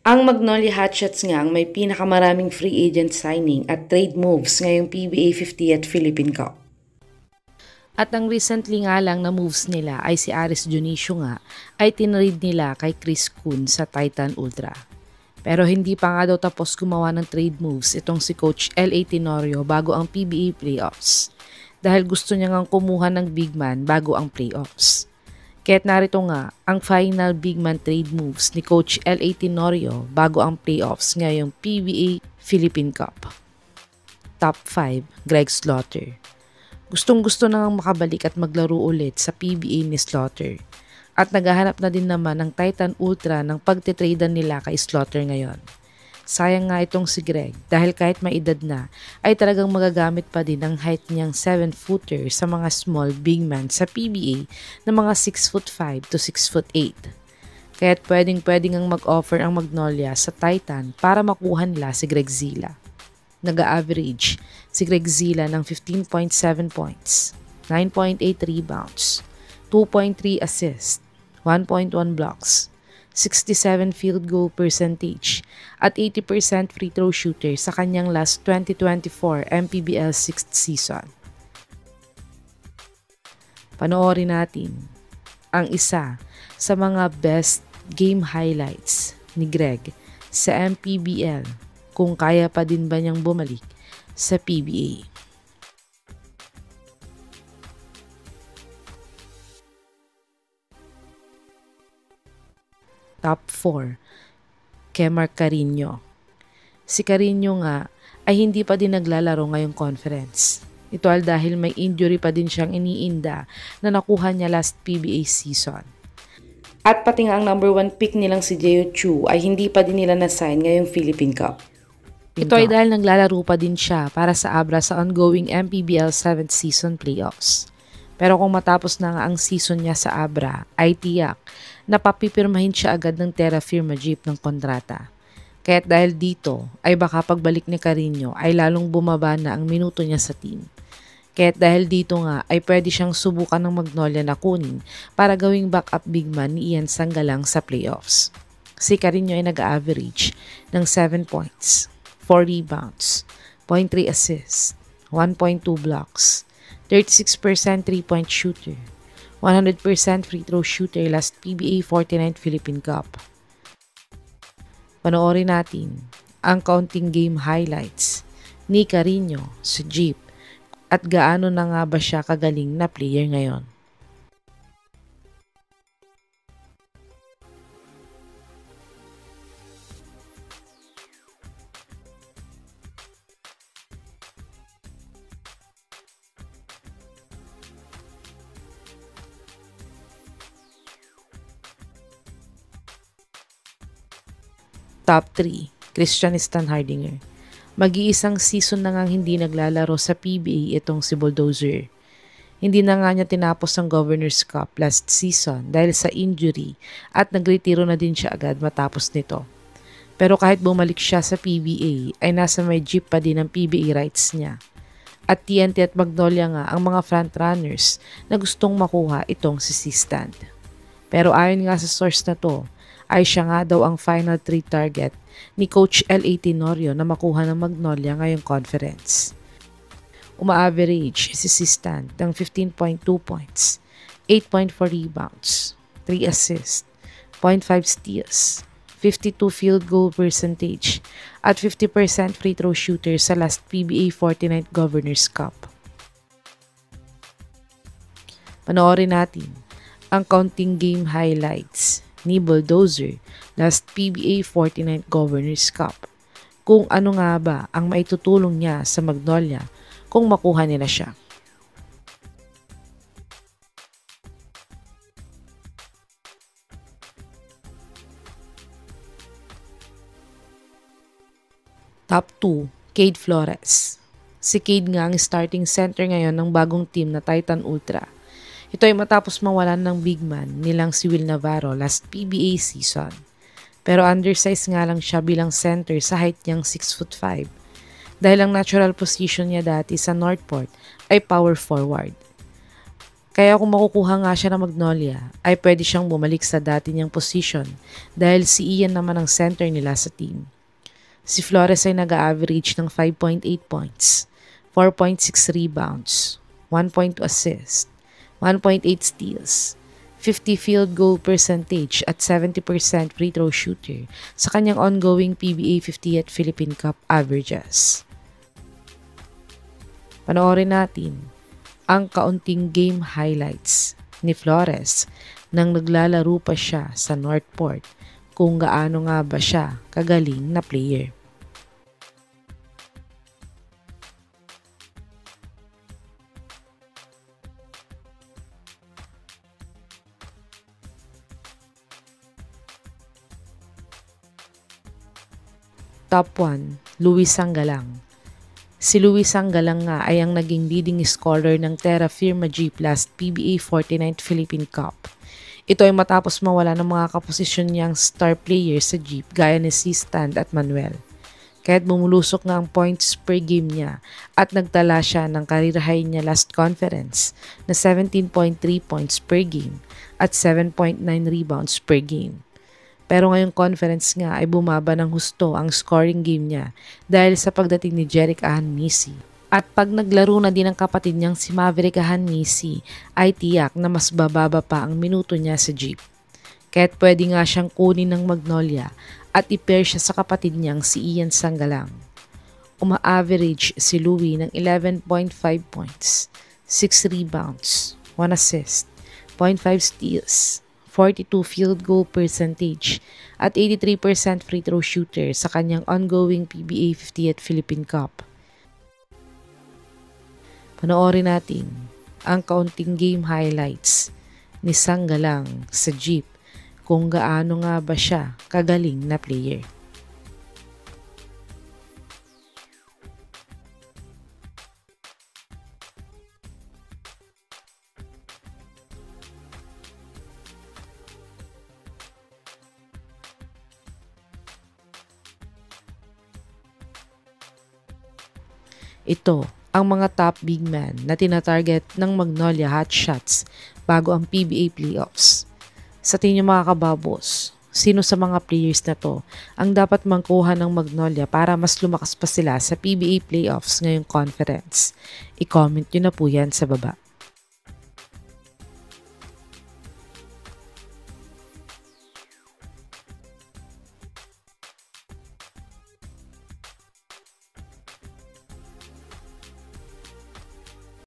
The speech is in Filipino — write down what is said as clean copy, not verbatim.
Ang Magnolia Hotshots nga ang may pinakamaraming free agent signing at trade moves ngayong PBA 50th Philippine Cup. At ang recently nga lang na moves nila ay si Aris Dionisio nga ay tinrade nila kay Chris Kun sa Titan Ultra. Pero hindi pa nga daw tapos gumawa ng trade moves itong si Coach L.A. Tenorio bago ang PBA playoffs. Dahil gusto niya ngang kumuha ng big man bago ang playoffs. Kaya't narito nga ang final big man trade moves ni Coach L.A. Tenorio bago ang playoffs ngayong PBA Philippine Cup. Top 5, Greg Slaughter. Gustong-gusto na ngang makabalik at maglaro ulit sa PBA ni Slaughter. At naghahanap na din naman ng Titan Ultra ng pagtitradean nila kay Slaughter ngayon. Sayang nga itong si Greg dahil kahit may edad na ay talagang magagamit pa din ang height niyang 7-footer sa mga small big man sa PBA na mga 6'5" to 6'8". Kaya't pwedeng ang mag-offer ang Magnolia sa Titan para makuha nila si Greg Zila. Nag-average si Greg Zila ng 15.7 points, 9.8 rebounds, 2.3 assists, 1.1 blocks, 67 field goal percentage at 80% free throw shooter sa kanyang last 2024 MPBL 6th season. Panoorin natin ang isa sa mga best game highlights ni Greg sa MPBL kung kaya pa din ba niyang bumalik sa PBA. Top 4, Kemar Carino. Si Carino nga ay hindi pa din naglalaro ngayong conference. Ito ay dahil may injury pa din siyang iniinda na nakuha niya last PBA season. At pati nga ang number 1 pick nilang si Jeo Chu ay hindi pa din nila na-sign ngayong Philippine Cup. Ito ay dahil naglalaro pa din siya para sa Abra sa ongoing MPBL 7th season playoffs. Pero kung matapos na nga ang season niya sa Abra, ay tiyak na papipirmahin siya agad ng Terra Firma Jeep ng kontrata. Kaya't dahil dito ay baka pagbalik ni Carino ay lalong bumaba na ang minuto niya sa team. Kaya't dahil dito nga ay pwede siyang subukan ng Magnolia na kunin para gawing backup big man ni Ian Sangalang sa playoffs. Si Carino ay nag-average ng 7 points, 4 rebounds, 0.3 assists, 1.2 blocks, 36% 3-point shooter, 100% free throw shooter last PBA 49th Philippine Cup. Panoorin natin ang counting game highlights ni Carino sa Jeep at gaano na nga ba siya kagaling na player ngayon. Top 3, Christian Stanhardinger. Mag-iisang season na ngang hindi naglalaro sa PBA itong si Bulldozer. Hindi na nga niya tinapos ang Governor's Cup last season dahil sa injury at nagretiro na din siya agad matapos nito. Pero kahit bumalik siya sa PBA ay nasa may Jeep pa din ang PBA rights niya. At TNT at Magnolia nga ang mga frontrunners na gustong makuha itong si C-Stand. Pero ayon nga sa source na to, ay siya nga daw ang final 3 target ni Coach L.A. Tenorio na makuha ng Magnolia ngayong conference. Uma-average si C-Stand ng 15.2 points, 8.4 rebounds, 3 assists, 0.5 steals, 52 field goal percentage, at 50% free throw shooter sa last PBA 49th Governor's Cup. Panoorin natin ang counting game highlights ni Bulldozer last PBA 49th Governor's Cup. Kung ano nga ba ang maitutulong niya sa Magnolia kung makuha nila siya. Top 2, Cade Flores. Si Cade nga ang starting center ngayon ng bagong team na Titan Ultra. Ito ay matapos mawalan ng big man nilang si Will Navarro last PBA season. Pero undersized nga lang siya bilang center sa height niyang 6'5". Dahil ang natural position niya dati sa Northport ay power forward. Kaya kung makukuha nga siya ng Magnolia, ay pwede siyang bumalik sa dati niyang position dahil si Ian naman ang center nila sa team. Si Flores ay nag-average ng 5.8 points, 4.6 rebounds, 1.2 assist, 1.8 steals, 50 field goal percentage at 70% free throw shooter sa kanyang ongoing PBA 50th Philippine Cup averages. Panoorin natin ang kaunting game highlights ni Flores nang naglalaro pa siya sa Northport kung gaano nga ba siya kagaling na player. Top 1, Luis Sanggalang. Si Luis Sanggalang nga ay ang naging leading scorer ng Terra Firma Jeep last PBA 49th Philippine Cup. Ito ay matapos mawala ng mga kaposisyon niyang star player sa Jeep gaya ni C. Stand at Manuel. Kaya't bumulusok nga ang points per game niya at nagtala siya ng career high niya last conference na 17.3 points per game at 7.9 rebounds per game. Pero ngayong conference nga ay bumaba ng husto ang scoring game niya dahil sa pagdating ni Jerick Ahanmisi. At pag naglaro na din ang kapatid niyang si Maverick Ahanmisi ay tiyak na mas bababa pa ang minuto niya sa Jeep. Kaya't pwede nga siyang kunin ng Magnolia at i-pair siya sa kapatid niyang si Ian Sanggalang. Uma-average si Louie ng 11.5 points, 6 rebounds, 1 assist, 0.5 steals, 42 field goal percentage at 83% free throw shooter sa kanyang ongoing PBA 50th Philippine Cup. Panoorin natin ang kaunting game highlights ni Sanggalang sa Jeep kung gaano nga ba siya kagaling na player. Ito ang mga top big man na tinatarget ng Magnolia Hotshots bago ang PBA playoffs. Sa tingin niyo mga kababos, sino sa mga players na to ang dapat mangkuha ng Magnolia para mas lumakas pa sila sa PBA playoffs ngayong conference? I-comment nyo na po yan sa baba.